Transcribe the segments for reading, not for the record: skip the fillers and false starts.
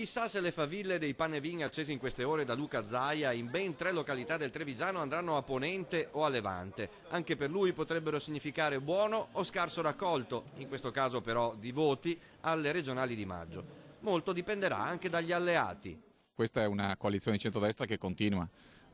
Chissà se le faville dei panevin accesi in queste ore da Luca Zaia in ben 3 località del Trevigiano andranno a Ponente o a Levante. Anche per lui potrebbero significare buono o scarso raccolto, in questo caso però di voti, alle regionali di maggio. Molto dipenderà anche dagli alleati. Questa è una coalizione di centrodestra che continua.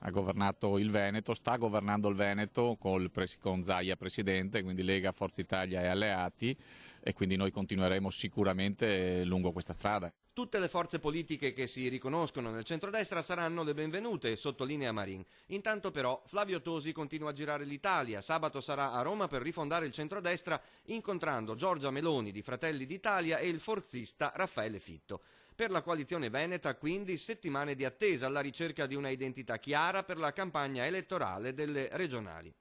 Ha governato il Veneto, sta governando il Veneto con Zaia presidente, quindi Lega, Forza Italia e alleati, e quindi noi continueremo sicuramente lungo questa strada. Tutte le forze politiche che si riconoscono nel centrodestra saranno le benvenute, sottolinea Marin. Intanto però Flavio Tosi continua a girare l'Italia. Sabato sarà a Roma per rifondare il centrodestra incontrando Giorgia Meloni di Fratelli d'Italia e il forzista Raffaele Fitto. Per la coalizione veneta quindi settimane di attesa alla ricerca di una identità chiara per la campagna elettorale delle regionali.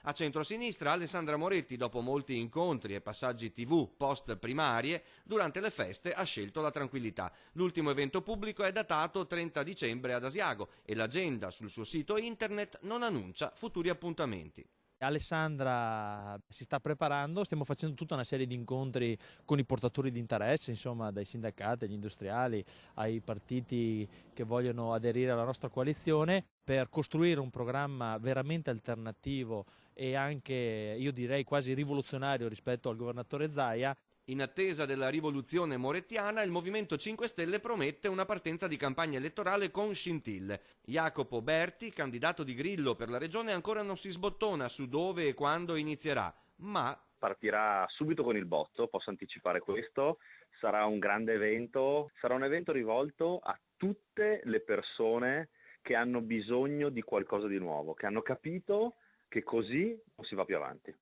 A centrosinistra Alessandra Moretti, dopo molti incontri e passaggi TV post primarie, durante le feste ha scelto la tranquillità. L'ultimo evento pubblico è datato 30 dicembre ad Asiago e l'agenda sul suo sito internet non annuncia futuri appuntamenti. Alessandra si sta preparando, stiamo facendo tutta una serie di incontri con i portatori di interesse, insomma dai sindacati, agli industriali, ai partiti che vogliono aderire alla nostra coalizione, per costruire un programma veramente alternativo e anche, io direi, quasi rivoluzionario rispetto al governatore Zaia. In attesa della rivoluzione morettiana, il Movimento 5 Stelle promette una partenza di campagna elettorale con scintille. Jacopo Berti, candidato di Grillo per la regione, ancora non si sbottona su dove e quando inizierà, ma partirà subito con il botto, posso anticipare questo. Sarà un grande evento, sarà un evento rivolto a tutte le persone che hanno bisogno di qualcosa di nuovo, che hanno capito che così non si va più avanti.